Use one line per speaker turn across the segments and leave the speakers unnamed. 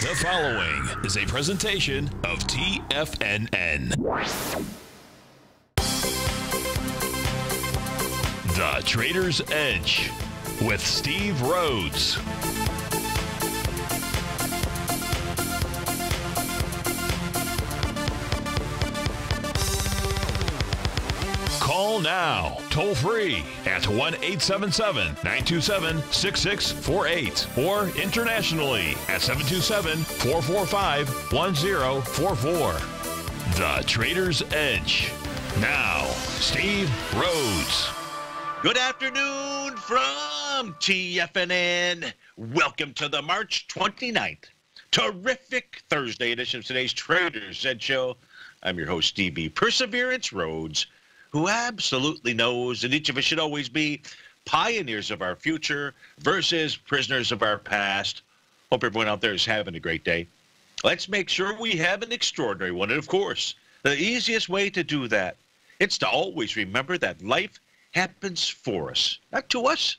The following is a presentation of TFNN. The Trader's Edge with Steve Rhodes. Call now, toll free at 1-877-927-6648 or internationally at 727-445-1044. The Trader's Edge. Now, Steve Rhodes.
Good afternoon from TFNN. Welcome to the March 29th, terrific Thursday edition of today's Trader's Edge Show. I'm your host, Steve B. Perseverance Rhodes, who absolutely knows that each of us should always be pioneers of our future versus prisoners of our past. Hope everyone out there is having a great day. Let's make sure we have an extraordinary one. And of course, the easiest way to do that, it's to always remember that life happens for us, not to us.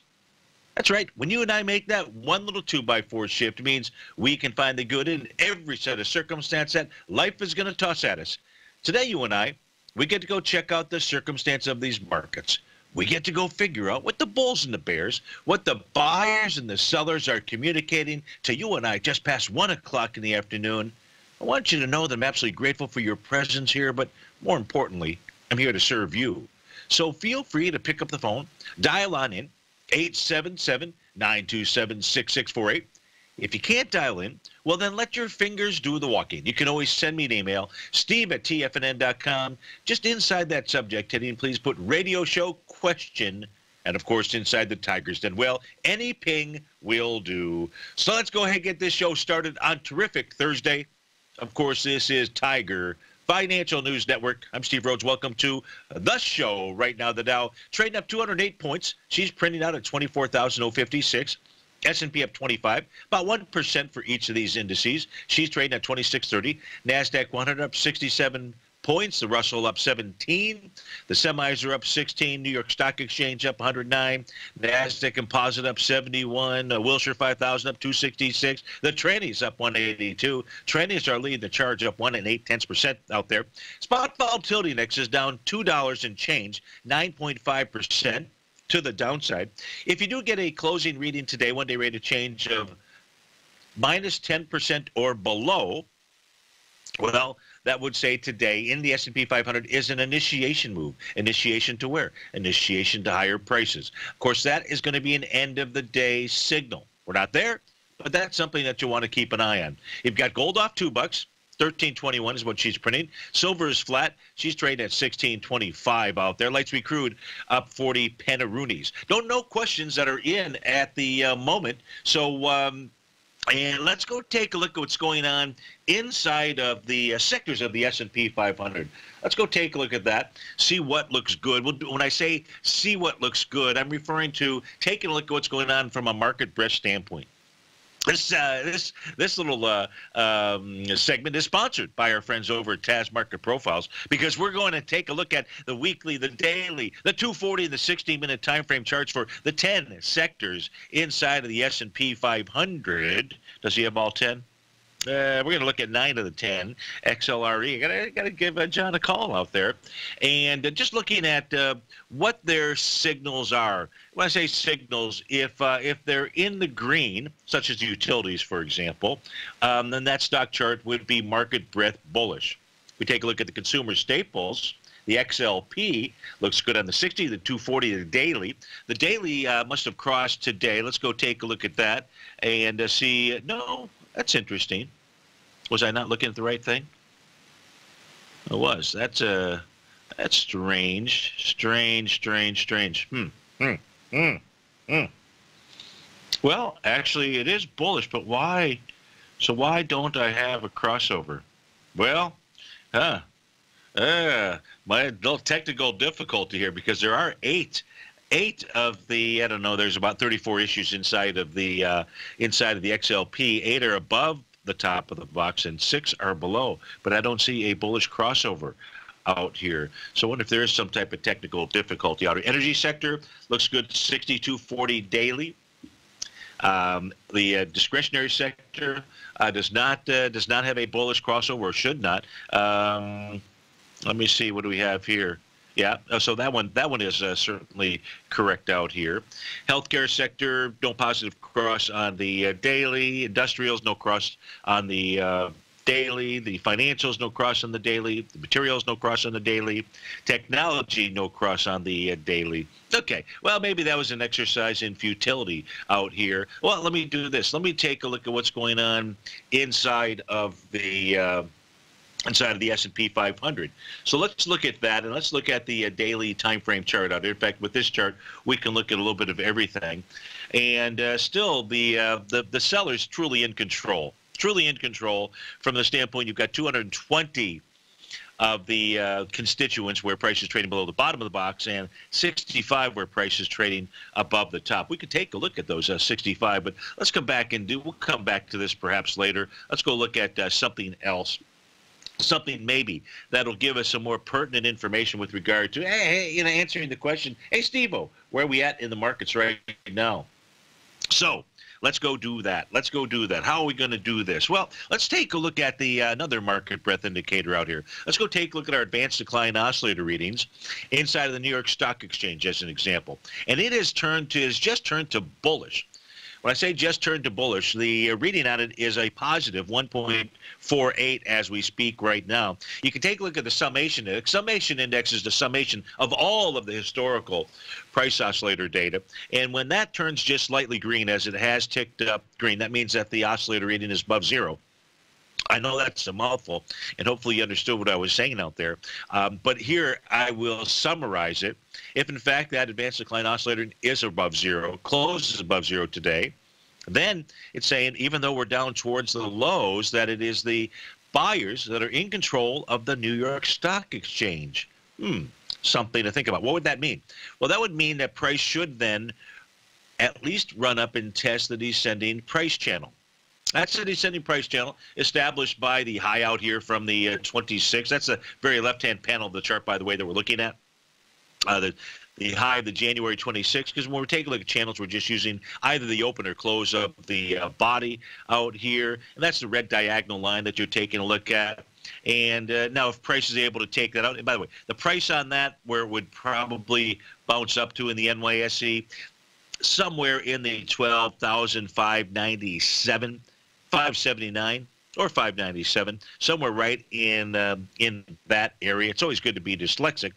That's right. When you and I make that one little 2x4 shift, it means we can find the good in every set of circumstance that life is going to toss at us. Today, you and I, we get to go check out the circumstance of these markets. We get to go figure out what the bulls and the bears, what the buyers and the sellers are communicating to you and I just past 1 o'clock in the afternoon. I want you to know that I'm absolutely grateful for your presence here, but more importantly, I'm here to serve you. So feel free to pick up the phone, dial on in, 877-927-6648. If you can't dial in, well, then let your fingers do the walking. You can always send me an email, steve@tfnn.com. Just inside that subject heading, please put radio show question, and, of course, inside the Tigers Den. Well, any ping will do. So let's go ahead and get this show started on terrific Thursday. Of course, this is Tiger Financial News Network. I'm Steve Rhodes. Welcome to the show. Right now, the Dow trading up 208 points. She's printing out at 24,056. S&P up 25, about 1% for each of these indices. She's trading at 2630. NASDAQ 100 up 67 points. The Russell up 17. The semis are up 16. New York Stock Exchange up 109. NASDAQ Composite up 71. Wilshire 5000 up 266. The trannies up 182. Trannies are leading the charge up 1 8/10% out there. Spot volatility index is down $2 and change, 9.5%. to the downside. If you do get a closing reading today, one-day rate of change of minus 10% or below, well, that would say today in the S&P 500 is an initiation move. Initiation to where? Initiation to higher prices. Of course, that is going to be an end-of-the-day signal. We're not there, but that's something that you want to keep an eye on. You've got gold off $2. 1321 is what she's printing. Silver is flat. She's trading at 1625 out there. Light sweet crude up 40 pennaroonies. Don't know questions that are in at the moment. So, and let's go take a look at what's going on inside of the sectors of the S&P 500. Let's go take a look at that, see what looks good. When I say see what looks good, I'm referring to taking a look at what's going on from a market breadth standpoint. This little segment is sponsored by our friends over at Taz Market Profiles, because we're going to take a look at the weekly, the daily, the 240 and the 60-minute time frame charts for the 10 sectors inside of the S&P 500. Does he have all 10? We're going to look at 9 of the 10 XLRE. Got to give John a call out there, and just looking at what their signals are. When I say signals, if they're in the green, such as the utilities, for example, then that stock chart would be market breadth bullish. We take a look at the consumer staples. The XLP looks good on the 60, the 240, the daily. The daily must have crossed today. Let's go take a look at that and see. No, that's interesting. Was I not looking at the right thing? I was. That's strange. Strange. Well, actually, it is bullish, but why? So why don't I have a crossover? Well, my little technical difficulty here, because there are eight of the, I don't know, there's about 34 issues inside of the XLP. 8 are above the top of the box and 6 are below, but I don't see a bullish crossover out here. So I wonder if there is some type of technical difficulty out here. Energy sector looks good, 62.40 daily. The discretionary sector does not have a bullish crossover, or should not. Let me see, what do we have here? Yeah, so that one is certainly correct out here. Healthcare sector, no positive cross on the daily. Industrials, no cross on the daily. The financials, no cross on the daily. The materials, no cross on the daily. Technology, no cross on the daily. Okay, well, maybe that was an exercise in futility out here. Well, let me do this. Let me take a look at what's going on inside of the S&P 500. So let's look at that, and let's look at the daily time frame chart out here. In fact, with this chart, we can look at a little bit of everything. And still, the seller's truly in control. Truly in control from the standpoint you've got 220 of the constituents where price is trading below the bottom of the box, and 65 where price is trading above the top. We could take a look at those 65, but let's come back and we'll come back to this perhaps later. Let's go look at something else. Something maybe that'll give us some more pertinent information with regard to, answering the question, hey, Steve-O, where are we at in the markets right now? So let's go do that. Let's go do that. How are we going to do this? Well, let's take a look at the another market breadth indicator out here. Let's go take a look at our advanced decline oscillator readings inside of the New York Stock Exchange as an example. And it has just turned to bullish. When I say just turned to bullish, the reading on it is a positive 1.48 as we speak right now. You can take a look at the summation index. Summation index is the summation of all of the historical price oscillator data. And when that turns just slightly green, as it has ticked up green, that means that the oscillator reading is above zero. I know that's a mouthful, and hopefully you understood what I was saying out there. But here I will summarize it. If, in fact, that advanced decline oscillator is above zero, closes above zero today, then it's saying, even though we're down towards the lows, that it is the buyers that are in control of the New York Stock Exchange. Something to think about. What would that mean? Well, that would mean that price should then at least run up and test the descending price channel. That's the descending price channel established by the high out here from the 26. That's the very left-hand panel of the chart, by the way, that we're looking at. The high of the January 26, because when we're taking a look at channels, we're just using either the open or close of the body out here. And that's the red diagonal line that you're taking a look at. And now if price is able to take that out, and by the way, the price on that, where it would probably bounce up to in the NYSE, somewhere in the 12,597. 579 or 597, somewhere right in that area. It's always good to be dyslexic.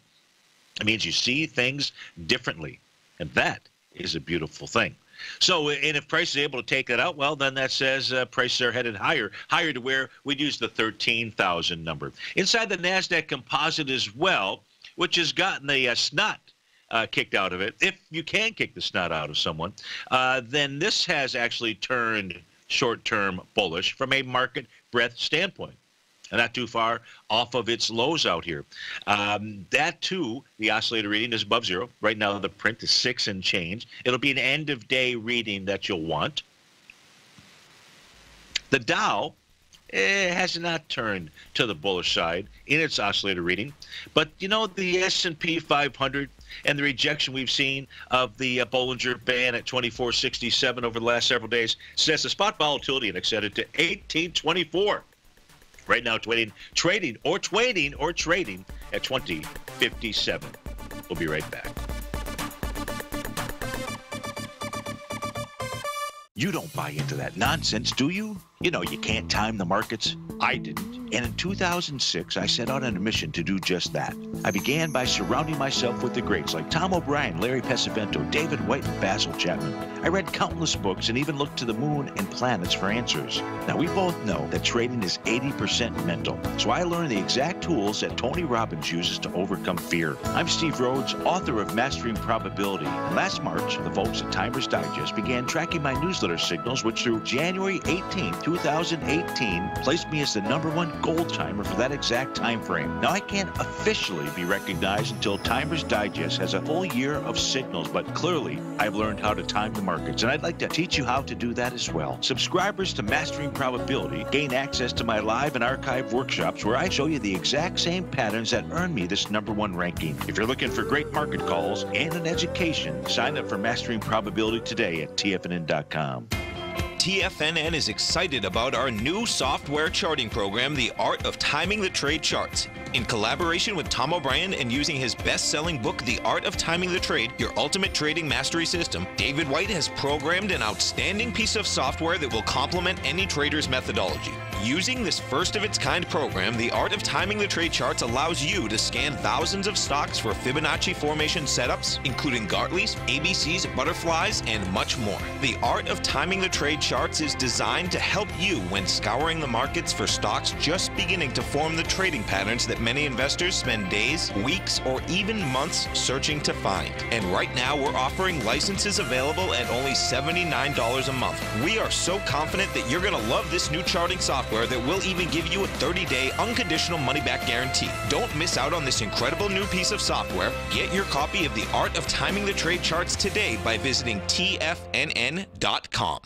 It means you see things differently, and that is a beautiful thing. So, and if price is able to take that out, well, then that says prices are headed higher to where we'd use the 13,000 number. Inside the NASDAQ composite as well, which has gotten the snot kicked out of it. If you can kick the snot out of someone, then this has actually turned short-term bullish from a market breadth standpoint, and not too far off of its lows out here. That too, the oscillator reading is above zero. Right now the print is 6 and change. It'll be an end-of-day reading that you'll want. The Dow has not turned to the bullish side in its oscillator reading, but you know, the S&P 500 and the rejection we've seen of the Bollinger Band at 2467 over the last several days says the spot volatility index headed to 1824. Right now, trading at 2057. We'll be right back. You don't buy into that nonsense, do you? You know you can't time the markets. I didn't. And in 2006, I set out on a mission to do just that. I began by surrounding myself with the greats like Tom O'Brien, Larry Pesavento, David White, and Basil Chapman. I read countless books and even looked to the moon and planets for answers. Now, we both know that trading is 80% mental. So I learned the exact tools that Tony Robbins uses to overcome fear. I'm Steve Rhodes, author of Mastering Probability. And last March, the folks at Timers Digest began tracking my newsletter signals, which through January 18, 2018, placed me as the #1 gold timer for that exact time frame. Now, I can't officially be recognized until Timers Digest has a full year of signals, but clearly I've learned how to time the markets, and I'd like to teach you how to do that as well. Subscribers to Mastering Probability gain access to my live and archive workshops where I show you the exact same patterns that earned me this #1 ranking. If you're looking for great market calls and an education, sign up for Mastering Probability today at TFNN.com.
TFNN is excited about our new software charting program, The Art of Timing the Trade Charts. In collaboration with Tom O'Brien and using his best-selling book, The Art of Timing the Trade, Your Ultimate Trading Mastery System, David White has programmed an outstanding piece of software that will complement any trader's methodology. Using this first-of-its-kind program, The Art of Timing the Trade Charts allows you to scan thousands of stocks for Fibonacci formation setups, including Gartley's, ABC's, butterflies, and much more. The Art of Timing the Trade Charts is designed to help you when scouring the markets for stocks just beginning to form the trading patterns that many investors spend days, weeks, or even months searching to find. And right now, we're offering licenses available at only $79 a month. We are so confident that you're going to love this new charting software that will even give you a 30-day unconditional money-back guarantee. Don't miss out on this incredible new piece of software. Get your copy of The Art of Timing the Trade Charts today by visiting TFNN.com.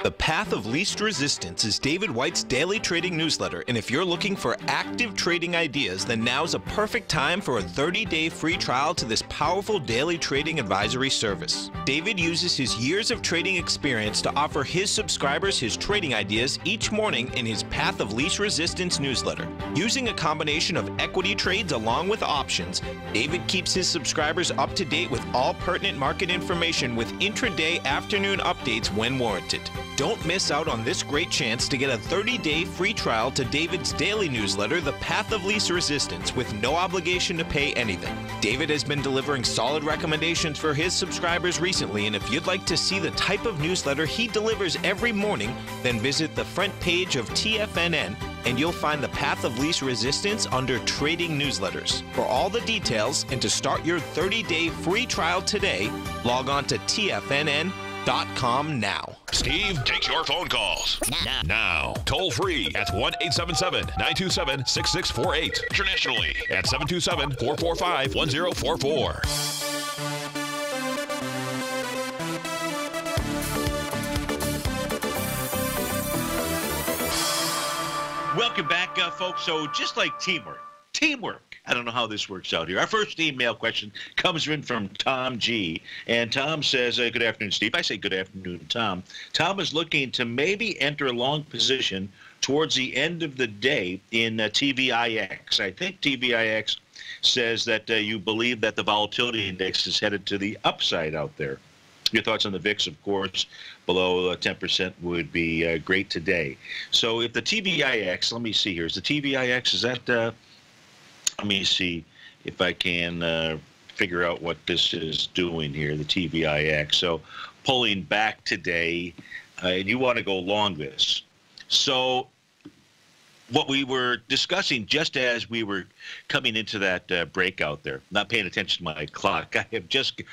The Path of Least Resistance is David White's daily trading newsletter, and if you're looking for active trading ideas, then now's a perfect time for a 30-day free trial to this powerful daily trading advisory service. David uses his years of trading experience to offer his subscribers his trading ideas each morning in his Path of Least Resistance newsletter. Using a combination of equity trades along with options, David keeps his subscribers up to date with all pertinent market information with intraday afternoon updates when warranted. Don't miss out on this great chance to get a 30-day free trial to David's daily newsletter, The Path of Least Resistance, with no obligation to pay anything. David has been delivering solid recommendations for his subscribers recently, and if you'd like to see the type of newsletter he delivers every morning, then visit the front page of TFNN and you'll find the Path of Least Resistance under Trading Newsletters. For all the details and to start your 30-day free trial today, log on to TFNN.com now.
Steve takes your phone calls now. Toll free at 1-877-927-6648. Internationally at 727-445-1044.
Welcome back, folks. So just like teamwork. I don't know how this works out here. Our first email question comes in from Tom G. And Tom says, good afternoon, Steve. I say good afternoon, Tom. Tom is looking to maybe enter a long position towards the end of the day in TVIX. I think TVIX says that you believe that the volatility index is headed to the upside out there. Your thoughts on the VIX, of course, below 10% would be great today. So if the TVIX, let me see here, is the TVIX, is that, let me see if I can figure out what this is doing here, the TVIX. So pulling back today, and you want to go long this. So what we were discussing just as we were coming into that breakout there, not paying attention to my clock,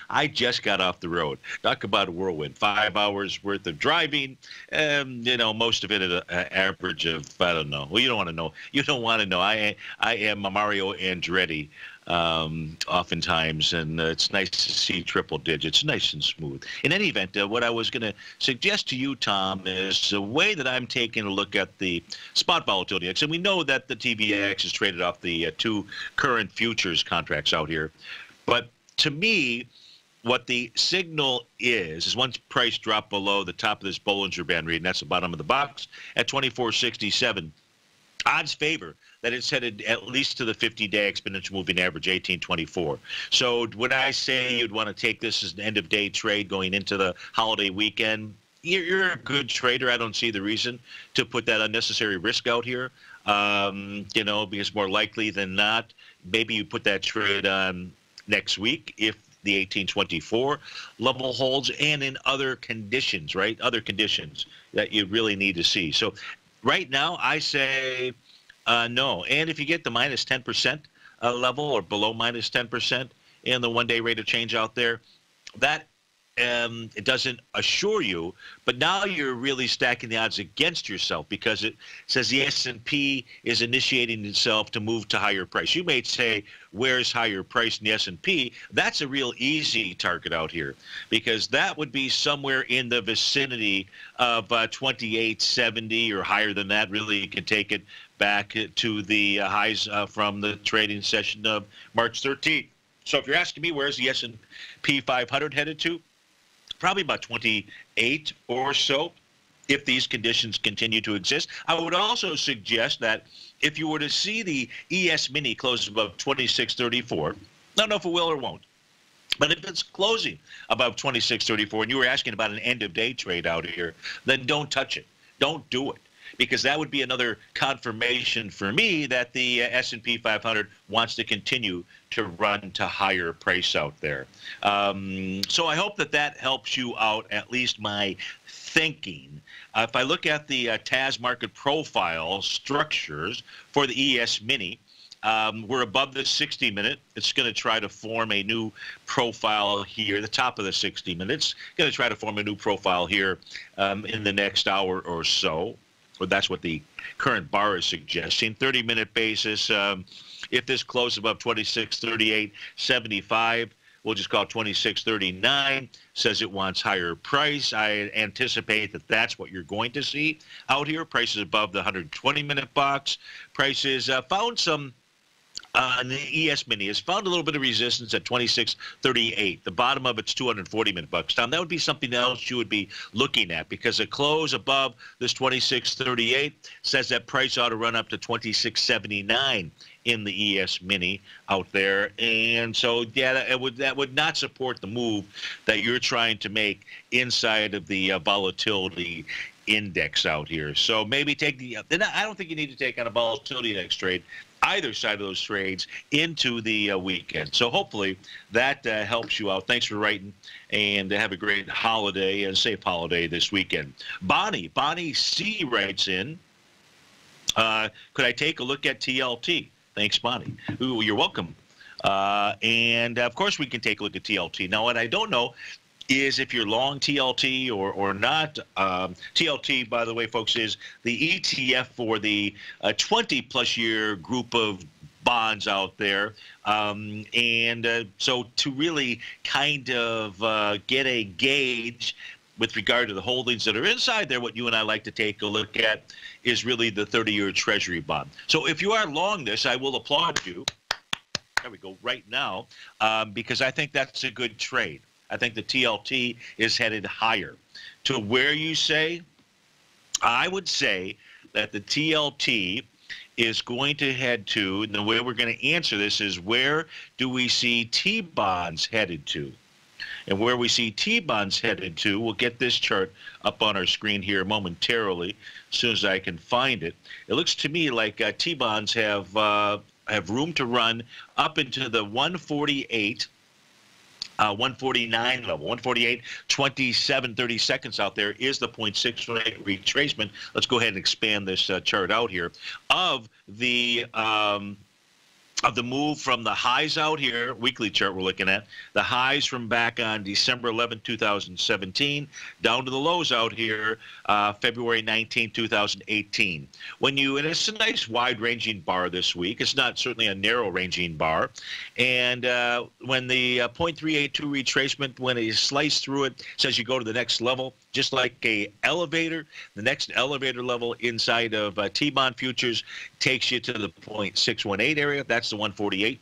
I just got off the road. Talk about a whirlwind. 5 hours worth of driving, most of it at an average of, I don't know. Well, you don't want to know. You don't want to know. I am a Mario Andretti oftentimes, and it's nice to see triple digits, nice and smooth. In any event, what I was going to suggest to you, Tom, is a way that I'm taking a look at the spot volatility index, and we know that the TVX is traded off the two current futures contracts out here. But to me, what the signal is once price dropped below the top of this Bollinger Band reading, that's the bottom of the box, at 2467, odds favor that it's headed at least to the 50-day exponential moving average, 1824. So would I say you'd want to take this as an end-of-day trade going into the holiday weekend? You're a good trader. I don't see the reason to put that unnecessary risk out here, because more likely than not, maybe you put that trade on next week if the 1824 level holds, and in other conditions, right? Other conditions that you really need to see. So right now, I say no. And if you get the minus 10% level or below minus 10% in the one-day rate of change out there, that it doesn't assure you, but now you're really stacking the odds against yourself because it says the S&P is initiating itself to move to higher price. You may say, where's higher price in the S&P? That's a real easy target out here because that would be somewhere in the vicinity of 2870 or higher than that. Really, you can take it back to the highs from the trading session of March 13th. So if you're asking me where's the S&P 500 headed to, probably about 28 or so. if these conditions continue to exist. I would also suggest that if you were to see the ES Mini close above 26.34, I don't know if it will or won't, but if it's closing above 26.34 and you were asking about an end-of-day trade out here, then don't touch it. Don't do it, because that would be another confirmation for me that the S&P 500 wants to continue to run to higher price out there. So I hope that that helps you out, at least my thinking. If I look at the TAS market profile structures for the ES Mini, we're above the 60-minute. It's going to try to form a new profile here, the top of the 60 minutes. Going to try to form a new profile here in the next hour or so. Or that's what the current bar is suggesting. 30-minute basis, if this closes above 26.38.75, we'll just call it 26.39, says it wants higher price. I anticipate that that's what you're going to see out here. Prices above the 120-minute box. Prices found some the ES Mini has found a little bit of resistance at 26.38. The bottom of its 240-minute bucks. Tom, that would be something else you would be looking at, because a close above this 26.38 says that price ought to run up to 26.79 in the ES Mini out there. And so, yeah, that would not support the move that you're trying to make inside of the volatility index out here. So maybe take the I don't think you need to take on a volatility index trade, either side of those trades, into the weekend. So hopefully that helps you out. Thanks for writing, and have a great holiday and safe holiday this weekend. Bonnie C writes in, could I take a look at TLT? Thanks, Bonnie. Ooh, you're welcome. And of course we can take a look at TLT. Now, what I don't know is if you're long TLT or not. TLT, by the way, folks, is the ETF for the 20-plus year group of bonds out there. So to really kind of get a gauge with regard to the holdings that are inside there, what you and I like to take a look at is really the 30-year Treasury bond. So if you are long this, I will applaud you. There we go, right now, because I think that's a good trade. I think the TLT is headed higher. To where you say, I would say that the TLT is going to head to, and the way we're going to answer this is, where do we see T-bonds headed to? And where we see T-bonds headed to, we'll get this chart up on our screen here momentarily, as soon as I can find it. It looks to me like T-bonds have room to run up into the 148, 149 level. 148, 27, 30 seconds out there is the 0.68 retracement. Let's go ahead and expand this chart out here of the move from the highs out here, weekly chart we're looking at, the highs from back on December 11, 2017, down to the lows out here, February 19, 2018. And it's a nice wide-ranging bar this week. It's not certainly a narrow-ranging bar. And when the 0.382 retracement, when it sliced through it, says you go to the next level, just like a elevator, the next elevator level inside of T-bond futures takes you to the 0.618 area. That's the 148,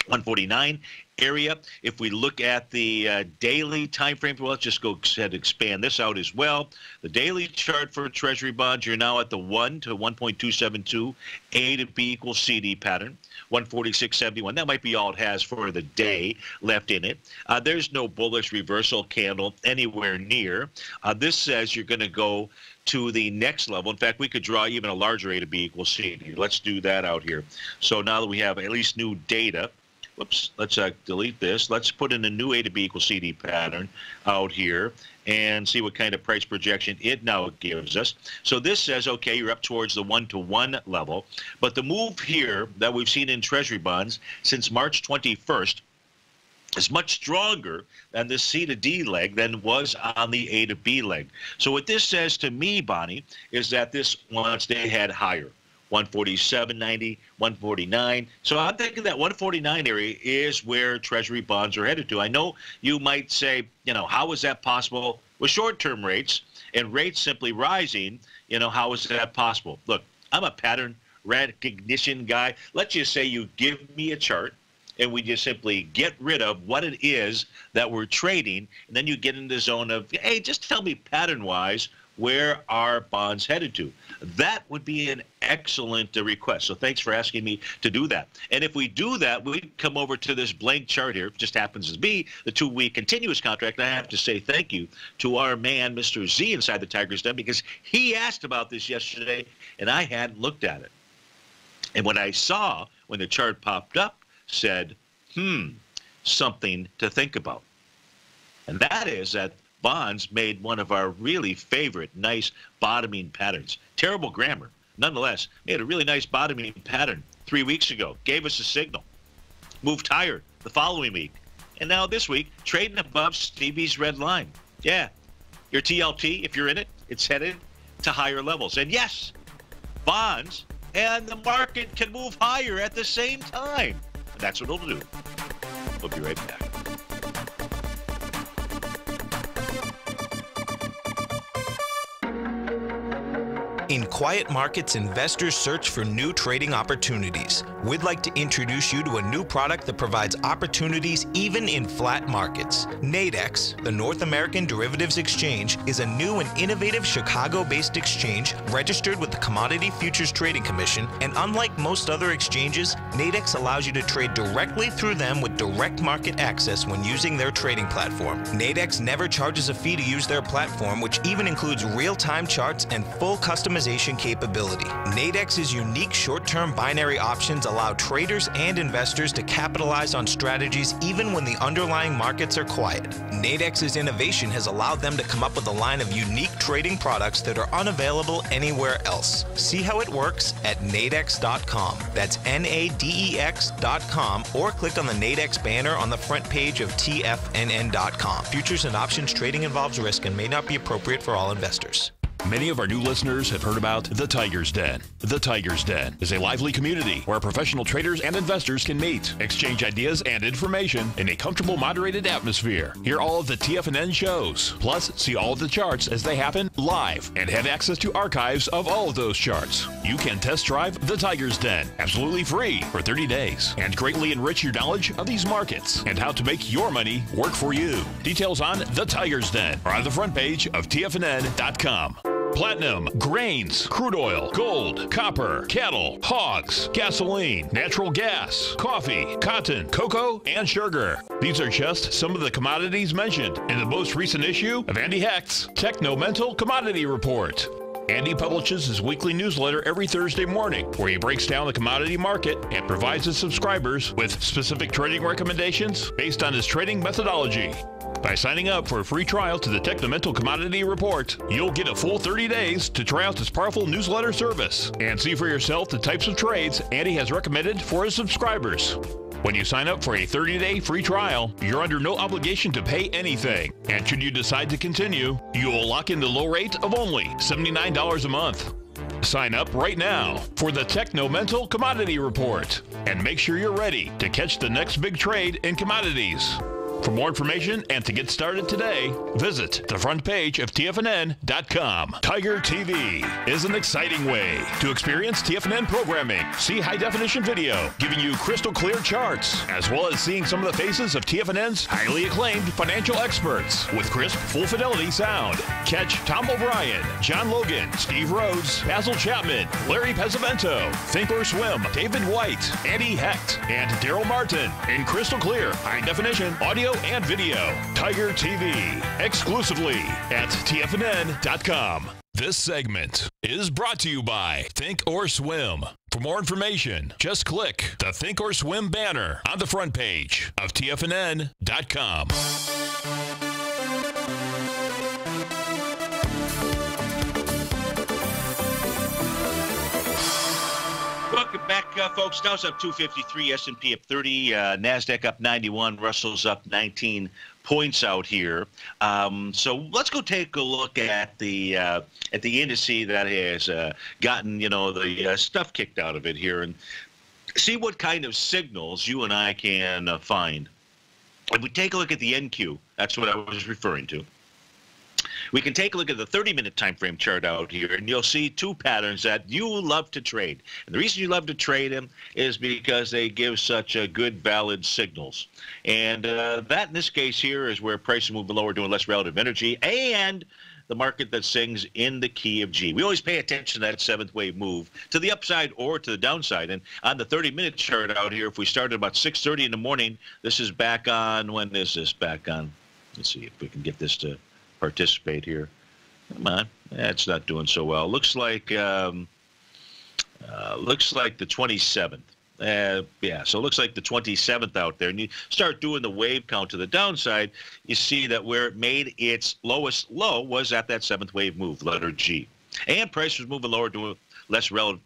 149 area. If we look at the daily time frame, well, let's just go ahead and expand this out as well. The daily chart for Treasury bonds, you're now at the 1 to 1.272 A to B equals CD pattern, 146.71. That might be all it has for the day left in it. There's no bullish reversal candle anywhere near. This says you're going to go to the next level. In fact, we could draw even a larger A to B equals CD. Let's do that out here. So now that we have at least new data, whoops, let's delete this. Let's put in a new A to B equals CD pattern out here and see what kind of price projection it now gives us. So this says, okay, you're up towards the 1-to-1 level. But the move here that we've seen in Treasury bonds since March 21st is much stronger than the C to D leg than was on the A to B leg. So what this says to me, Bonnie, is that this wants to head higher. 147.90, 149. So I'm thinking that 149 area is where Treasury bonds are headed to. I know you might say, how is that possible with short-term rates and rates simply rising? How is that possible? Look, I'm a pattern recognition guy. Let's just say you give me a chart and we just simply get rid of what it is that we're trading, and then you get into the zone of, hey, just tell me pattern-wise where are bonds headed to? That would be an excellent request. So thanks for asking me to do that. And if we do that, we come over to this blank chart here. It just happens to be the 2-week continuous contract. And I have to say thank you to our man, Mr. Z, inside the Tiger's Den, because he asked about this yesterday, and I hadn't looked at it. And when I saw, when the chart popped up, said, something to think about. And that is that bonds made one of our really favorite nice bottoming patterns. Terrible grammar. Nonetheless, made a really nice bottoming pattern 3 weeks ago. Gave us a signal. Moved higher the following week. And now this week, trading above Stevie's red line. Yeah, your TLT, if you're in it, it's headed to higher levels. And yes, bonds and the market can move higher at the same time. And that's what it'll do. We'll be right back.
In quiet markets, investors search for new trading opportunities. We'd like to introduce you to a new product that provides opportunities even in flat markets. Nadex, the North American Derivatives Exchange, is a new and innovative Chicago-based exchange registered with the Commodity Futures Trading Commission, and unlike most other exchanges, Nadex allows you to trade directly through them with direct market access when using their trading platform. Nadex never charges a fee to use their platform, which even includes real-time charts and full customization capability. Nadex's unique short-term binary options allow traders and investors to capitalize on strategies even when the underlying markets are quiet. Nadex's innovation has allowed them to come up with a line of unique trading products that are unavailable anywhere else. See how it works at nadex.com. That's NADEX.com, or click on the Nadex banner on the front page of TFNN.com. Futures and options trading involves risk and may not be appropriate for all investors.
Many of our new listeners have heard about the Tiger's Den. The Tiger's Den is a lively community where professional traders and investors can meet, exchange ideas and information in a comfortable, moderated atmosphere. Hear all of the TFNN shows, plus see all of the charts as they happen live, and have access to archives of all of those charts. You can test drive the Tiger's Den absolutely free for 30 days and greatly enrich your knowledge of these markets and how to make your money work for you. Details on the Tiger's Den are on the front page of TFNN.com. Platinum, grains, crude oil, gold, copper, cattle, hogs, gasoline, natural gas, coffee, cotton, cocoa, and sugar. These are just some of the commodities mentioned in the most recent issue of Andy Hecht's Techno-Mental Commodity Report. Andy publishes his weekly newsletter every Thursday morning, where he breaks down the commodity market and provides his subscribers with specific trading recommendations based on his trading methodology. By signing up for a free trial to the Techno-Mental Commodity Report, you'll get a full 30 days to try out this powerful newsletter service and see for yourself the types of trades Andy has recommended for his subscribers. When you sign up for a 30-day free trial, you're under no obligation to pay anything. And should you decide to continue, you will lock in the low rate of only $79 a month. Sign up right now for the Techno-Mental Commodity Report and make sure you're ready to catch the next big trade in commodities. For more information and to get started today, visit the front page of TFNN.com. Tiger TV is an exciting way to experience TFNN programming. See high-definition video, giving you crystal clear charts, as well as seeing some of the faces of TFNN's highly acclaimed financial experts with crisp, full-fidelity sound. Catch Tom O'Brien, John Logan, Steve Rhodes, Basil Chapman, Larry Pesavento, Think or Swim, David White, Andy Hecht, and Daryl Martin in crystal clear, high-definition audio and video. Tiger TV, exclusively at TFNN.com. This segment is brought to you by Think or Swim. For more information, just click the Think or Swim banner on the front page of TFNN.com.
Welcome back, folks. Dow's up 253, S&P up 30, NASDAQ up 91, Russell's up 19 points out here. So let's go take a look at the indice that has gotten, the stuff kicked out of it here and see what kind of signals you and I can find. If we take a look at the NQ, that's what I was referring to. We can take a look at the 30-minute time frame chart out here, and you'll see two patterns that you love to trade. And the reason you love to trade them is because they give such good, valid signals. And that, in this case here, is where prices move below or doing less relative energy, and the market that sings in the key of G. We always pay attention to that seventh wave move to the upside or to the downside. And on the 30-minute chart out here, if we started about 6:30 in the morning, this is back on, when is this back on? Let's see if we can get this to participate here. Come on. It's not doing so well. Looks like the 27th. Yeah, so it looks like the 27th out there. And you start doing the wave count to the downside, you see that where it made its lowest low was at that seventh wave move, letter G. And price was moving lower, doing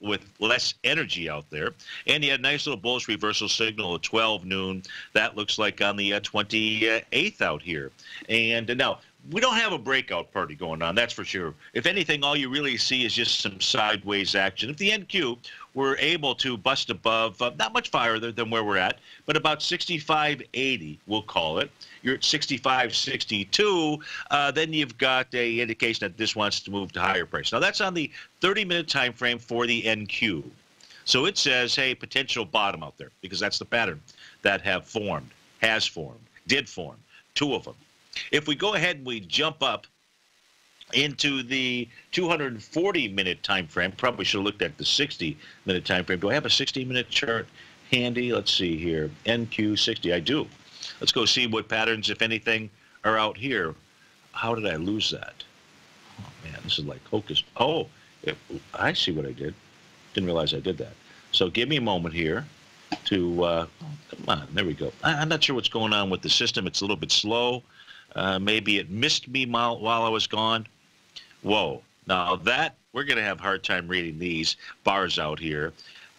with less energy out there. And you had a nice little bullish reversal signal at 12 noon. That looks like on the 28th out here. And now, we don't have a breakout party going on, that's for sure. If anything, all you really see is just some sideways action. If the NQ were able to bust above, not much farther than where we're at, but about 65.80, we'll call it. You're at 65.62, then you've got a indication that this wants to move to higher price. Now, that's on the 30-minute time frame for the NQ. So it says, hey, potential bottom out there, because that's the pattern that has formed, did form, two of them. If we go ahead and we jump up into the 240-minute time frame, probably should have looked at the 60-minute time frame. Do I have a 60-minute chart handy? Let's see here. NQ60. I do. Let's go see what patterns, if anything, are out here. How did I lose that? Oh, man, this is like hocus. Oh, I see what I did. Didn't realize I did that. So give me a moment here to, come on, there we go. I'm not sure what's going on with the system. It's a little bit slow. Maybe it missed me while I was gone. Whoa. Now that, we're going to have a hard time reading these bars out here.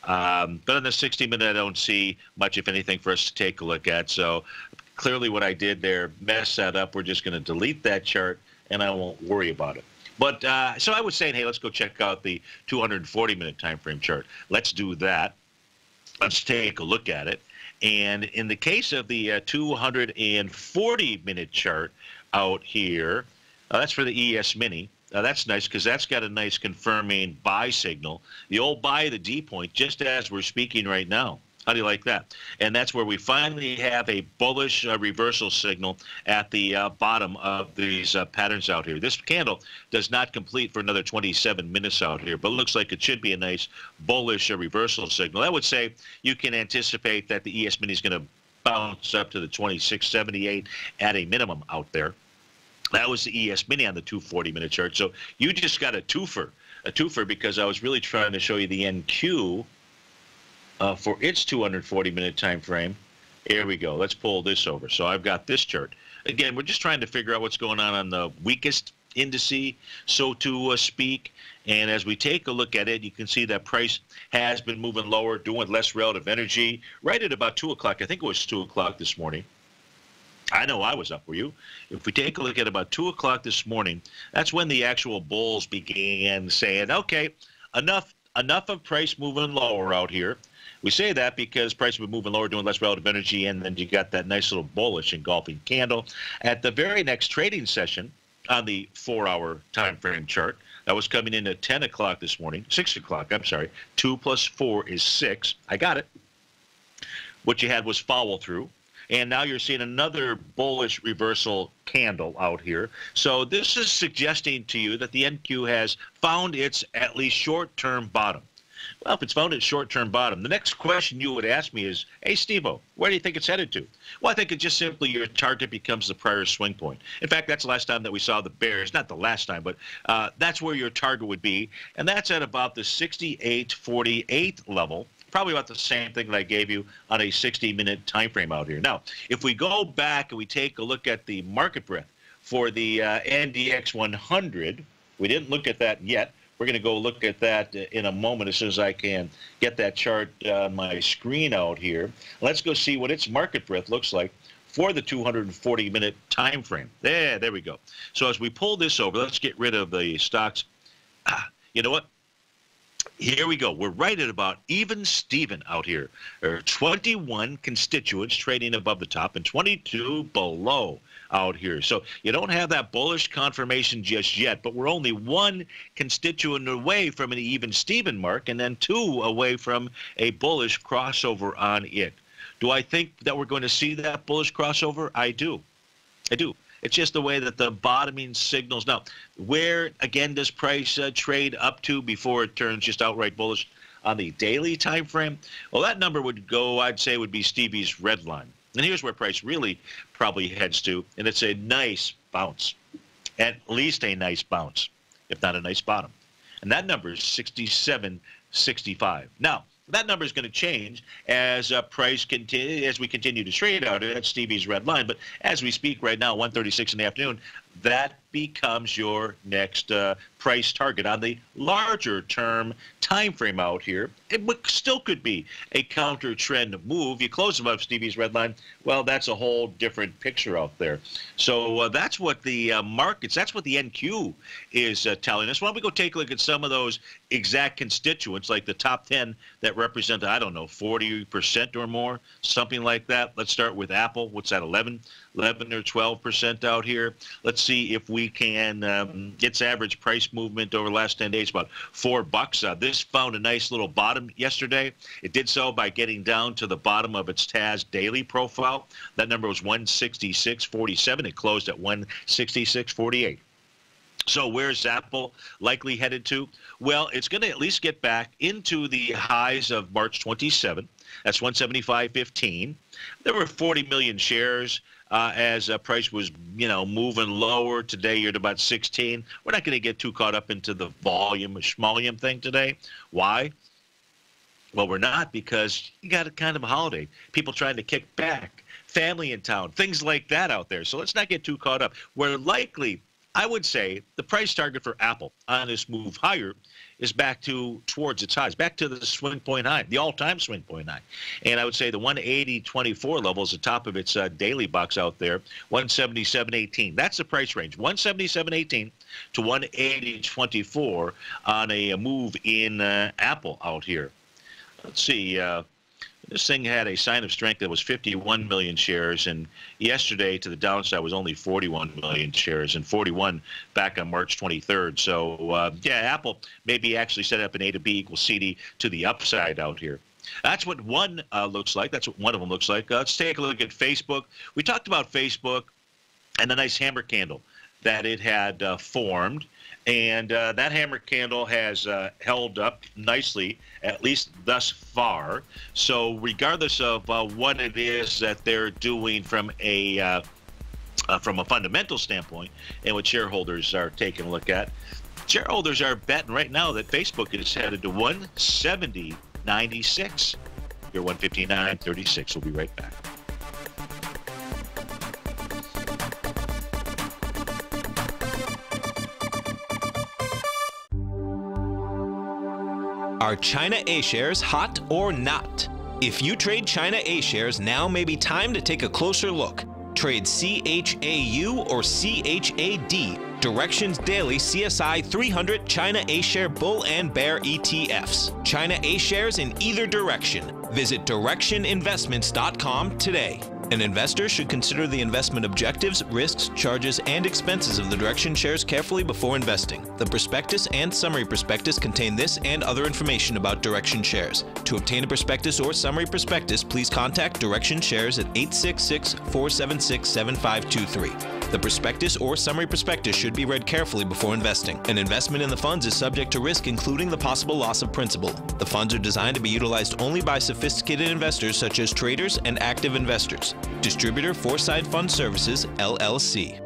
But on the 60-minute, I don't see much, if anything, for us to take a look at. So clearly what I did there messed that up. We're just going to delete that chart, and I won't worry about it. But so I was saying, hey, let's go check out the 240-minute time frame chart. Let's do that. Let's take a look at it. And in the case of the 240-minute chart out here, that's for the ES Mini. That's nice because that's got a nice confirming buy signal. The old buy of the D point, just as we're speaking right now. How do you like that? And that's where we finally have a bullish reversal signal at the bottom of these patterns out here. This candle does not complete for another 27 minutes out here, but it looks like it should be a nice bullish reversal signal. I would say you can anticipate that the ES Mini is going to bounce up to the 2678 at a minimum out there. That was the ES Mini on the 240-minute chart. So you just got a twofer because I was really trying to show you the NQ for its 240-minute time frame. Here we go. Let's pull this over. So I've got this chart. Again, we're just trying to figure out what's going on the weakest indice, so to speak. And as we take a look at it, you can see that price has been moving lower, doing less relative energy. Right at about 2 o'clock, I think it was 2 o'clock this morning. I know I was up, were you? If we take a look at about 2 o'clock this morning, that's when the actual bulls began saying, okay, enough of price moving lower out here. We say that because price has been moving lower, doing less relative energy, and then you got that nice little bullish engulfing candle. At the very next trading session on the 4-hour time frame chart, that was coming in at 10 o'clock this morning, 6 o'clock, I'm sorry. 2 plus 4 is 6. I got it. What you had was follow through. And now you're seeing another bullish reversal candle out here. So this is suggesting to you that the NQ has found its at least short-term bottom. Well, if it's found its short-term bottom, the next question you would ask me is, hey, Steve-O, where do you think it's headed to? Well, I think it's just simply your target becomes the prior swing point. In fact, that's the last time that we saw the bears. Not the last time, but that's where your target would be. And that's at about the 68.48 level. Probably about the same thing that I gave you on a 60-minute time frame out here. Now, if we go back and we take a look at the market breadth for the NDX 100, we didn't look at that yet. We're going to go look at that in a moment as soon as I can get that chart on my screen out here. Let's go see what its market breadth looks like for the 240-minute time frame. There we go. So as we pull this over, let's get rid of the stocks. You know what? Here we go. We're right at about even Steven out here. There are 21 constituents trading above the top and 22 below out here. So you don't have that bullish confirmation just yet, but we're only one constituent away from an even Steven mark and then 2 away from a bullish crossover on it. Do I think that we're going to see that bullish crossover? I do. It's just the way that the bottoming signals. Now, where, again, does price trade up to before it turns just outright bullish on the daily time frame? Well, that number would go, I'd say, would be Stevie's red line. And here's where price really probably heads to, and it's a nice bounce, at least a nice bounce, if not a nice bottom. And that number is 67.65. Now, that number is going to change as as we continue to trade out at Stevie's red line. But as we speak right now, 1:36 in the afternoon, that becomes your next price target on the larger term time frame out here. It still could be a counter trend move. You close above Stevie's red line, well, that's a whole different picture out there. So that's what the markets, that's what the NQ is telling us. Why don't we go take a look at some of those exact constituents, like the top 10 that represent, I don't know, 40% or more, something like that. Let's start with Apple. What's that, 11 or 12% out here? Let's see if we can, its average price movement over the last 10 days, about $4. This found a nice little bottom yesterday. It did so by getting down to the bottom of its TAS daily profile. That number was 166.47. It closed at 166.48. So where's Apple likely headed to? Well, it's going to at least get back into the highs of March 27. That's 175.15. There were 40 million shares as price was, moving lower. Today you're at about 16. We're not going to get too caught up into the schmolium thing today. Why? Well, we're not, because you got a kind of a holiday. People trying to kick back, family in town, things like that out there. So let's not get too caught up. We're likely, I would say, the price target for Apple on this move higher is back towards its highs, back to the swing point high, the all-time swing point high. And I would say the 180.24 level is the top of its daily box out there, 177.18. That's the price range, 177.18 to 180.24 on a move in Apple out here. Let's see. This thing had a sign of strength that was 51 million shares, and yesterday to the downside was only 41 million shares, and 41 back on March 23rd. So, yeah, Apple maybe actually set up an A to B equals CD to the upside out here. That's what one looks like. That's what one of them looks like. Let's take a look at Facebook. We talked about Facebook and the nice hammer candle that it had formed. And that hammer candle has held up nicely, at least thus far. So regardless of what it is that they're doing from a fundamental standpoint and what shareholders are taking a look at, shareholders are betting right now that Facebook is headed to 170.96. You're 159.36. We'll be right back.
Are China A-shares hot or not? If you trade China A-shares, now may be time to take a closer look. Trade CHAU or CHAD, Directions Daily CSI 300 China A-share Bull and Bear ETFs. China A-shares in either direction. Visit directioninvestments.com today. An investor should consider the investment objectives, risks, charges, and expenses of the Direction shares carefully before investing. The prospectus and summary prospectus contain this and other information about Direction shares. To obtain a prospectus or summary prospectus, please contact Direction shares at 866-476-7523. The prospectus or summary prospectus should be read carefully before investing. An investment in the funds is subject to risk, including the possible loss of principal. The funds are designed to be utilized only by sophisticated investors such as traders and active investors. Distributor Foreside Fund Services, LLC.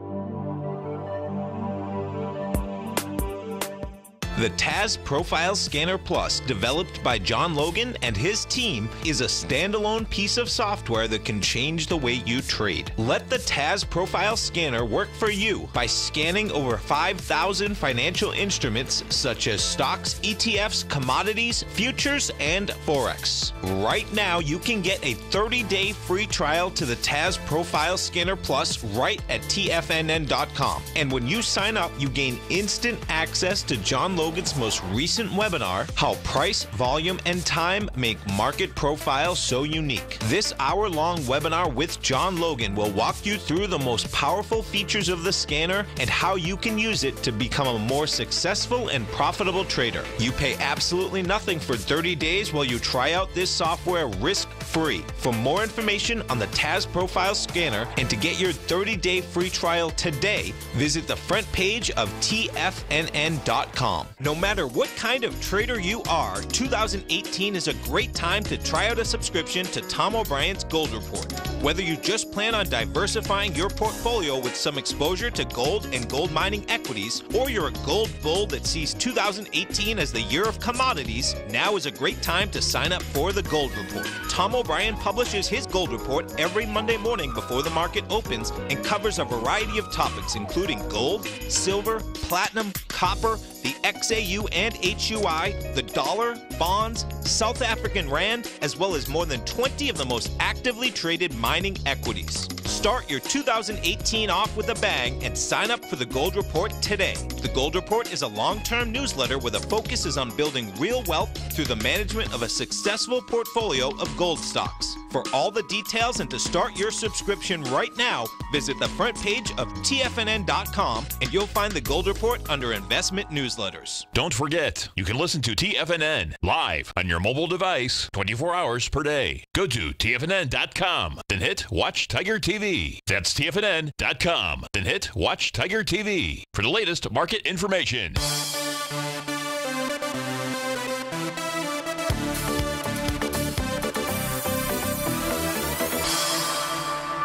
The TAS Profile Scanner Plus, developed by John Logan and his team, is a standalone piece of software that can change the way you trade. Let the TAS Profile Scanner work for you by scanning over 5,000 financial instruments such as stocks, ETFs, commodities, futures, and Forex. Right now, you can get a 30-day free trial to the TAS Profile Scanner Plus right at TFNN.com. And when you sign up, you gain instant access to John Logan's most recent webinar, How Price, Volume, and Time Make Market Profiles So Unique. This hour-long webinar with John Logan will walk you through the most powerful features of the scanner and how you can use it to become a more successful and profitable trader. You pay absolutely nothing for 30 days while you try out this software risk-free free. For more information on the TAS Profile Scanner and to get your 30-day free trial today, visit the front page of TFNN.com. No matter what kind of trader you are, 2018 is a great time to try out a subscription to Tom O'Brien's Gold Report. Whether you just plan on diversifying your portfolio with some exposure to gold and gold mining equities, or you're a gold bull that sees 2018 as the year of commodities, now is a great time to sign up for the Gold Report. Tom O'Brien publishes his Gold Report every Monday morning before the market opens and covers a variety of topics including gold, silver, platinum, copper, the XAU and HUI, the dollar, bonds, South African rand, as well as more than 20 of the most actively traded mining equities. Start your 2018 off with a bang and sign up for the Gold Report today. The Gold Report is a long-term newsletter where the focus is on building real wealth through the management of a successful portfolio of gold stocks. For all the details and to start your subscription right now, visit the front page of TFNN.com and you'll find the Gold Report under Investment Newsletters.
Don't forget, you can listen to TFNN live on your mobile device 24 hours per day. Go to TFNN.com, then hit Watch Tiger TV. That's TFNN.com, then hit Watch Tiger TV for the latest market information.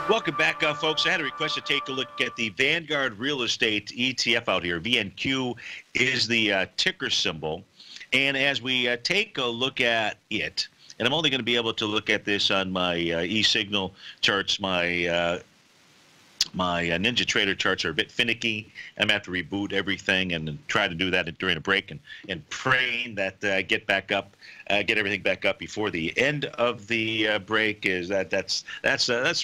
Welcome back, folks. I had a request to take a look at the Vanguard Real Estate ETF out here. VNQ is the ticker symbol. And as we take a look at it, and I'm only going to be able to look at this on my e-signal charts, my Ninja Trader charts are a bit finicky. I'm going to have to reboot everything and try to do that during a break and praying that get back up, get everything back up before the end of the break. That's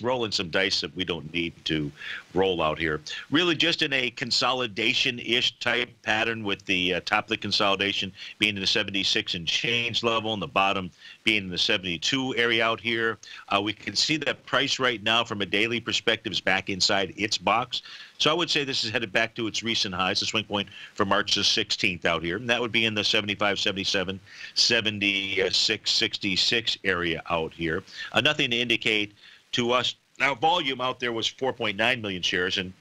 rolling some dice that we don't need to roll out here. Really just in a consolidation-ish type pattern with the top of the consolidation being in the 76 and change level and the bottom being in the 72 area out here. We can see that price right now from a daily perspective is back inside its box. So I would say this is headed back to its recent highs, the swing point for March the 16th out here. And that would be in the 75, 77, 76, 66 area out here. Nothing to indicate to us. Now, volume out there was 4.9 million shares. And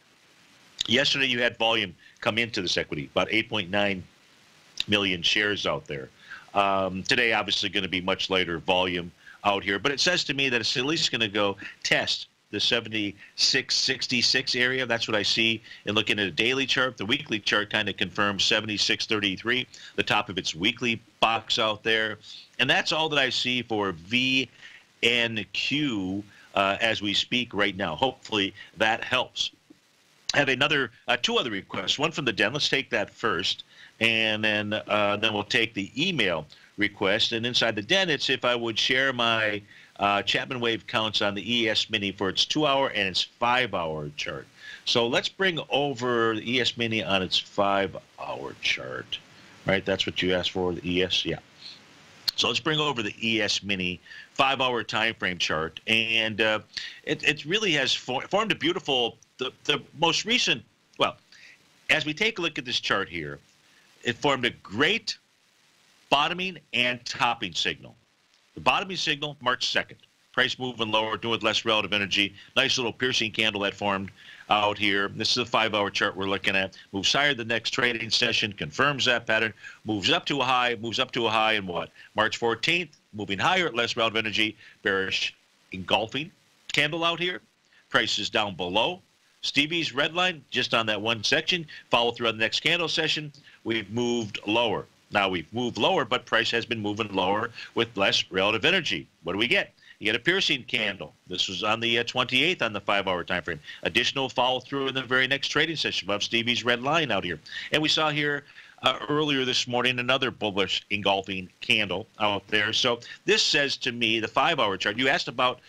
yesterday you had volume come into this equity, about 8.9 million shares out there. Today, obviously, going to be much later volume out here. But it says to me that it's at least going to go test the 76, 66 area. That's what I see in looking at a daily chart. The weekly chart kind of confirms 76.33, the top of its weekly box out there. And that's all that I see for VNQ as we speak right now. Hopefully that helps. I have two other requests. One from the den. Let's take that first. And then we'll take the email request. And inside the den, it's if I would share my Chapman wave counts on the ES Mini for its 2-hour and its 5-hour chart. So let's bring over the ES Mini on its 5-hour chart. Right? That's what you asked for, the ES? Yeah. So let's bring over the ES Mini 5-hour time frame chart. And it really has formed a beautiful, the most recent, well, as we take a look at this chart here, it formed a great bottoming and topping signal. The bottoming signal, March 2nd. Price moving lower, doing with less relative energy. Nice little piercing candle that formed out here. This is a 5-hour chart we're looking at. Moves higher the next trading session, confirms that pattern, moves up to a high, and what? March 14th, moving higher at less relative energy, bearish engulfing candle out here. Price is down below. Stevie's red line, just on that one section. Follow through on the next candle session. We've moved lower. Now we've moved lower, but price has been moving lower with less relative energy. What do we get? You get a piercing candle. This was on the 28th on the 5-hour time frame. Additional follow through in the very next trading session above Stevie's red line out here. And we saw here earlier this morning another bullish engulfing candle out there. So this says to me, the 5-hour chart, you asked about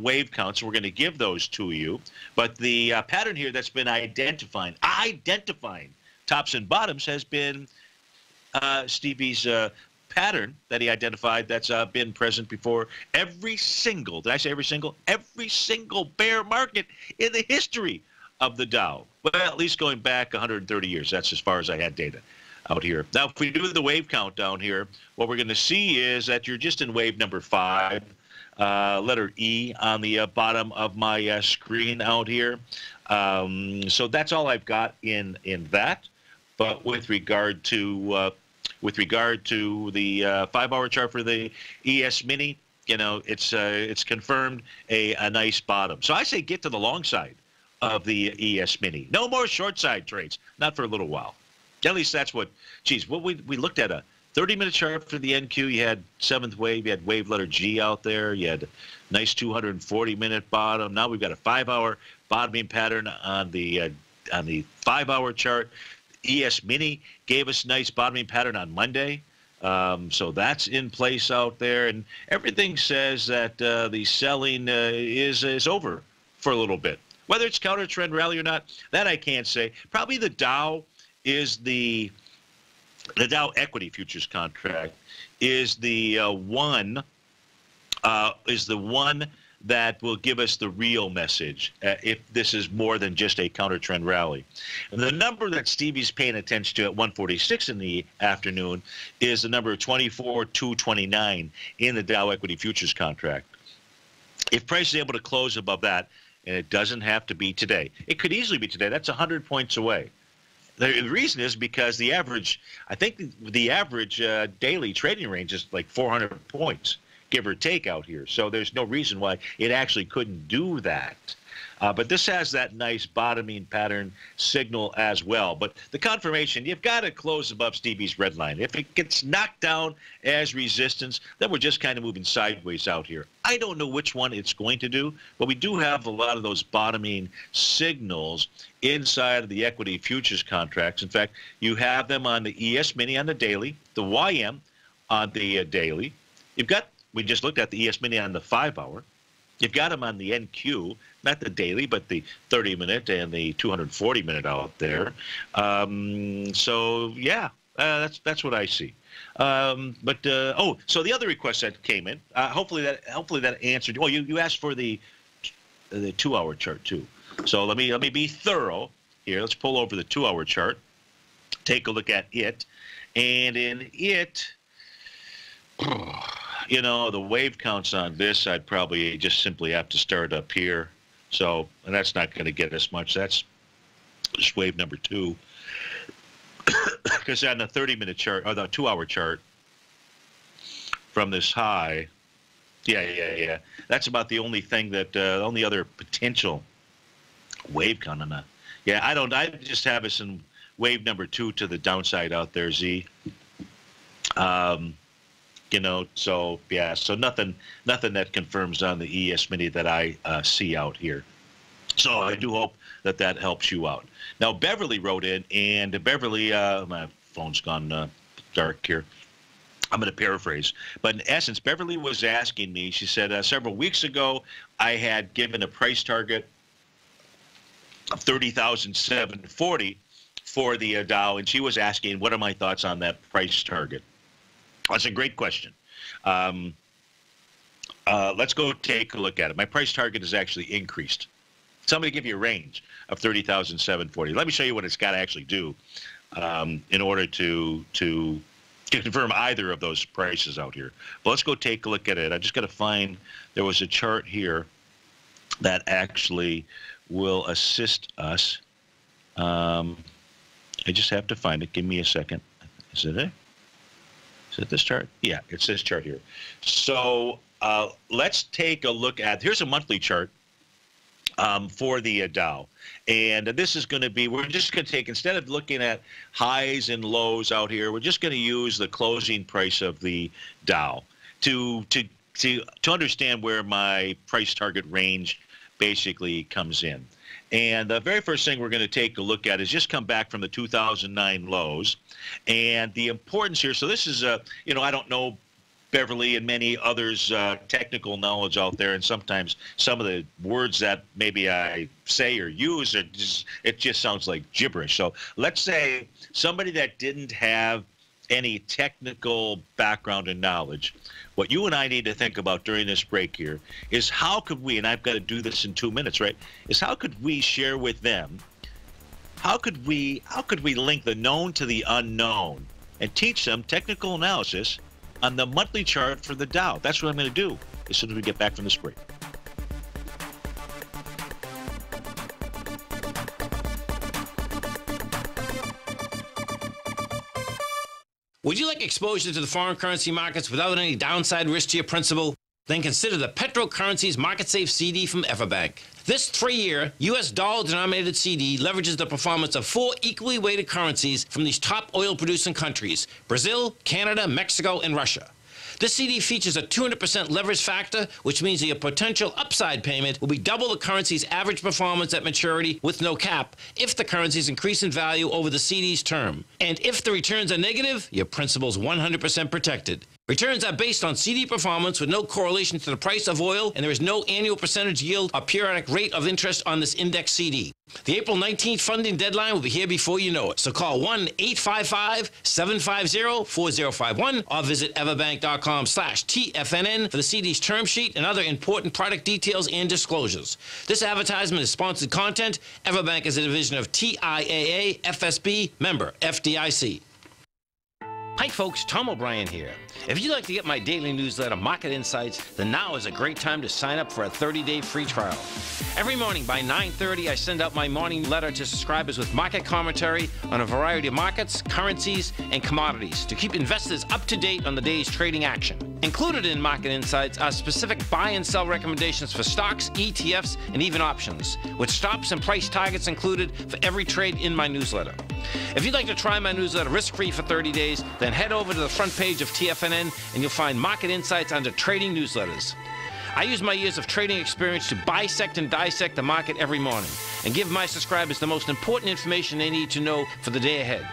wave counts, and we're going to give those to you. But the pattern here that's been identifying tops and bottoms has been Stevie's pattern that he identified that's been present before every single, did I say every single? Every single bear market in the history of the Dow. Well, at least going back 130 years. That's as far as I had data out here. Now, if we do the wave count down here, what we're going to see is that you're just in wave number 5. letter E on the bottom of my screen out here. So that's all I've got in that. But with regard to the 5-hour chart for the ES Mini, you know, it's confirmed a nice bottom. So I say get to the long side of the ES Mini. No more short side trades, not for a little while. At least that's what. Geez, what we looked at a 30-minute chart for the NQ. You had 7th wave. You had wave letter G out there. You had a nice 240-minute bottom. Now we've got a 5-hour bottoming pattern on the 5-hour chart. ES Mini gave us a nice bottoming pattern on Monday. So that's in place out there, and everything says that the selling is over for a little bit. Whether it's counter trend rally or not, that I can't say. Probably the Dow is the Dow equity futures contract is the one that will give us the real message if this is more than just a counter trend rally. And the number that Stevie's paying attention to at 1:46 in the afternoon is the number 24,229 in the Dow equity futures contract. If price is able to close above that, and it doesn't have to be today, it could easily be today. That's 100 points away. The reason is because the average, I think the average daily trading range is like 400 points, give or take out here. So there's no reason why it actually couldn't do that. But this has that nice bottoming pattern signal as well. But the confirmation, you've got to close above Stevie's red line. If it gets knocked down as resistance, then we're just kind of moving sideways out here. I don't know which one it's going to do, but we do have a lot of those bottoming signals inside of the equity futures contracts. In fact, you have them on the ES Mini on the daily, the YM on the daily. You've got, we just looked at the ES Mini on the 5-hour. You've got them on the NQ, not the daily, but the 30-minute and the 240-minute out there. So yeah, that's what I see. So the other request that came in, hopefully that answered. Oh, you asked for the 2-hour chart too. So let me be thorough here. Let's pull over the 2-hour chart, take a look at it, and in it. You know, the wave counts on this, I'd probably just simply have to start up here. So, and that's not going to get us much. That's just wave number 2. Because on the 30-minute chart, or the 2-hour chart, from this high, yeah. That's about the only thing that, only other potential wave count on that. Yeah, I just have us in wave number 2 to the downside out there, Z. You know, so yeah, so nothing that confirms on the ES Mini that I see out here. So I do hope that helps you out. Now Beverly wrote in, and Beverly, my phone's gone dark here. I'm going to paraphrase, but in essence, Beverly was asking me. She said several weeks ago I had given a price target of 30,740 for the Dow, and she was asking, what are my thoughts on that price target? That's a great question. Let's go take a look at it. My price target is actually increased. So I'm going to give you a range of 30,740. Let me show you what it's got to actually do in order to confirm either of those prices out here. But let's go take a look at it. I just got to find, there was a chart here that actually will assist us. I just have to find it. Give me a second. Is it it? Is it this chart? Yeah, it's this chart here. So let's take a look at, here's a monthly chart for the Dow. And this is going to be, we're just going to take, instead of looking at highs and lows out here, we're just going to use the closing price of the Dow to understand where my price target range basically comes in. And the very first thing we're going to take a look at is just come back from the 2009 lows. And the importance here, so this is, you know, I don't know Beverly and many others' technical knowledge out there, and sometimes some of the words that maybe I say or use, it just sounds like gibberish. So let's say somebody that didn't have any technical background and knowledge, what you and I need to think about during this break here is how could we, and I've got to do this in 2 minutes, right, is how could we share with them, how could we link the known to the unknown and teach them technical analysis on the monthly chart for the Dow. That's what I'm going to do as soon as we get back from this break.
Would you like exposure to the foreign currency markets without any downside risk to your principal? Then consider the Petro Currencies Market Safe CD from Everbank. This 3-year U.S. dollar-denominated CD leverages the performance of 4 equally weighted currencies from these top oil-producing countries: Brazil, Canada, Mexico, and Russia. This CD features a 200% leverage factor, which means that your potential upside payment will be double the currency's average performance at maturity with no cap if the currencies increase in value over the CD's term. And if the returns are negative, your principal's 100% protected. Returns are based on CD performance with no correlation to the price of oil, and there is no annual percentage yield or periodic rate of interest on this index CD. The April 19th funding deadline will be here before you know it. So call 1-855-750-4051 or visit everbank.com/TFNN for the CD's term sheet and other important product details and disclosures. This advertisement is sponsored content. Everbank is a division of TIAA FSB, member FDIC. Hi folks, Tom O'Brien here. If you'd like to get my daily newsletter, Market Insights, then now is a great time to sign up for a 30-day free trial. Every morning by 9:30, I send out my morning letter to subscribers with market commentary on a variety of markets, currencies, and commodities to keep investors up to date on the day's trading action. Included in Market Insights are specific buy and sell recommendations for stocks, ETFs, and even options, with stops and price targets included for every trade in my newsletter. If you'd like to try my newsletter risk-free for 30 days, then head over to the front page of TFNN and you'll find Market Insights under Trading Newsletters. I use my years of trading experience to bisect and dissect the market every morning and give my subscribers the most important information they need to know for the day ahead.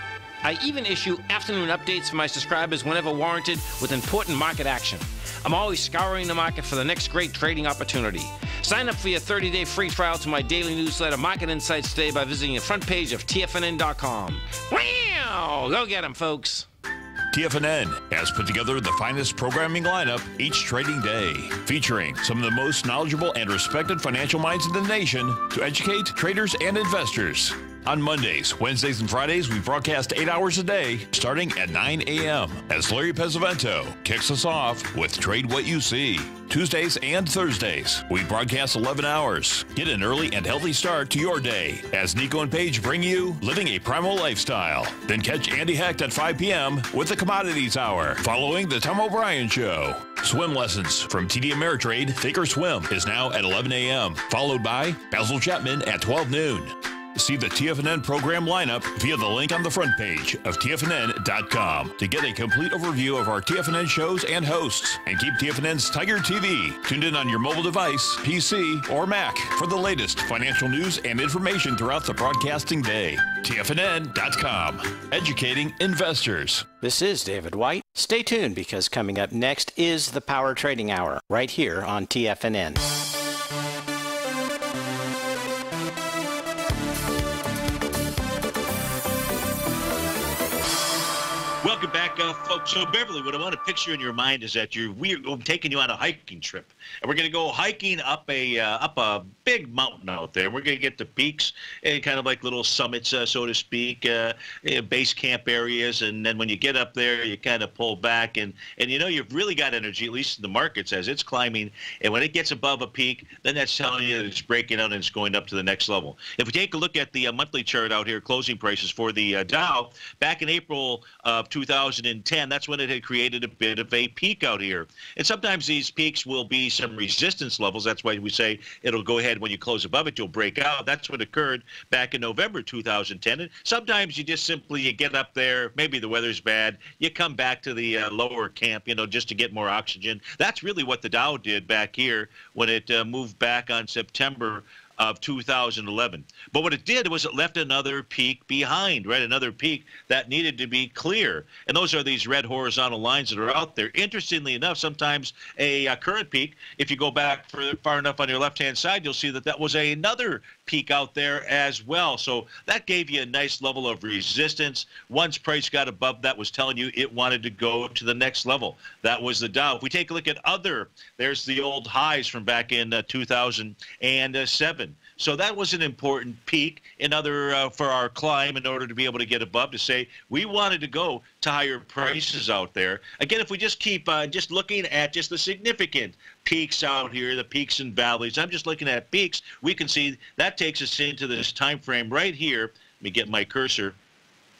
I even issue afternoon updates for my subscribers whenever warranted with important market action. I'm always scouring the market for the next great trading opportunity. Sign up for your 30-day free trial to my daily newsletter, Market Insights, today by visiting the front page of TFNN.com. Wow! Go get 'em, folks.
TFNN has put together the finest programming lineup each trading day, featuring some of the most knowledgeable and respected financial minds in the nation to educate traders and investors. On Mondays, Wednesdays, and Fridays, we broadcast 8 hours a day, starting at 9 a.m. as Larry Pesavento kicks us off with Trade What You See. Tuesdays and Thursdays, we broadcast 11 hours. Get an early and healthy start to your day as Nico and Paige bring you Living a Primal Lifestyle. Then catch Andy Hecht at 5 p.m. with the Commodities Hour, following the Tom O'Brien Show. Swim lessons from TD Ameritrade Think or Swim is now at 11 a.m., followed by Basil Chapman at 12 noon. See the TFNN program lineup via the link on the front page of TFNN.com to get a complete overview of our TFNN shows and hosts. And keep TFNN's Tiger TV tuned in on your mobile device, PC, or Mac for the latest financial news and information throughout the broadcasting day. TFNN.com, educating investors.
This is David White. Stay tuned because coming up next is the Power Trading Hour right here on TFNN.
Welcome back, folks. So, Beverly, what I want to picture in your mind is that we're taking you on a hiking trip, and we're going to go hiking up a big mountain out there. We're going to get to peaks and kind of like little summits, so to speak, base camp areas, and then when you get up there, you kind of pull back, and you know you've really got energy, at least the market says it's climbing, and when it gets above a peak, then that's telling you that it's breaking out and it's going up to the next level. If we take a look at the monthly chart out here, closing prices for the Dow, back in April of 2010, that's when it had created a bit of a peak out here. And sometimes these peaks will be some resistance levels. That's why we say it'll go ahead when you close above it, you'll break out. That's what occurred back in November 2010. And sometimes you just simply get up there, maybe the weather's bad, you come back to the lower camp, just to get more oxygen. That's really what the Dow did back here when it moved back on September of 2011. But what it did was it left another peak behind, right? Another peak that needed to be clear. And those are these red horizontal lines that are out there. Interestingly enough, sometimes a current peak, if you go back far enough on your left-hand side, you'll see that that was another peak out there as well. So that gave you a nice level of resistance. Once price got above that, was telling you it wanted to go to the next level. That was the Dow. If we take a look at there's the old highs from back in 2007. So that was an important peak for our climb in order to be able to get above, to say we wanted to go to higher prices out there. Again, if we just keep just looking at just the significant peaks out here, the peaks and valleys, I'm just looking at peaks, we can see that takes us into this time frame right here. Let me get my cursor.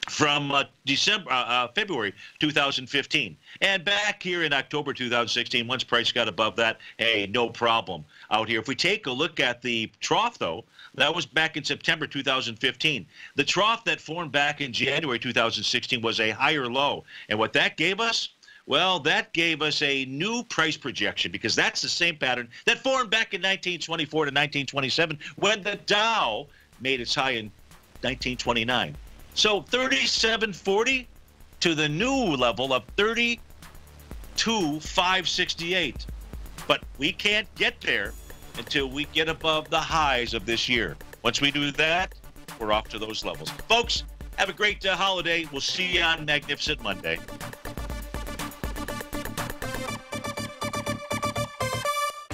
From February 2015. And back here in October 2016, once price got above that, hey, no problem out here. If we take a look at the trough, though, that was back in September 2015. The trough that formed back in January 2016 was a higher low. And what that gave us? Well, that gave us a new price projection, because that's the same pattern that formed back in 1924 to 1927 when the Dow made its high in 1929. So 37.40 to the new level of 32,568. But we can't get there until we get above the highs of this year. Once we do that, we're off to those levels. Folks, have a great holiday. We'll see you on Magnificent Monday.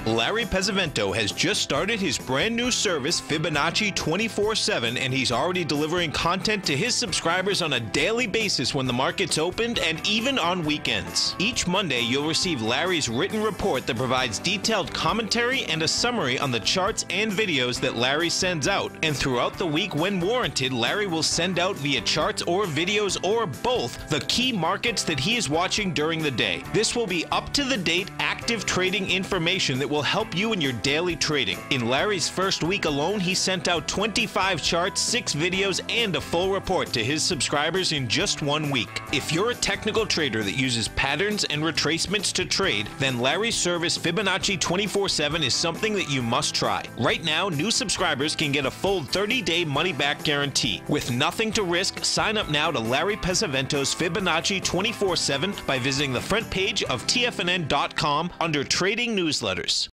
Larry Pesavento has just started his brand new service, Fibonacci 24/7, and he's already delivering content to his subscribers on a daily basis when the market's opened and even on weekends. Each Monday, you'll receive Larry's written report that provides detailed commentary and a summary on the charts and videos that Larry sends out. And throughout the week, when warranted, Larry will send out via charts or videos or both the key markets that he is watching during the day. This will be up-to-the-date, active trading information that will help you in your daily trading. In Larry's first week alone, he sent out 25 charts, 6 videos, and a full report to his subscribers in just 1 week. If you're a technical trader that uses patterns and retracements to trade, then Larry's service Fibonacci 24/7 is something that you must try. Right now, new subscribers can get a full 30-day money-back guarantee. With nothing to risk, sign up now to Larry Pesavento's Fibonacci 24/7 by visiting the front page of TFNN.com under Trading Newsletters.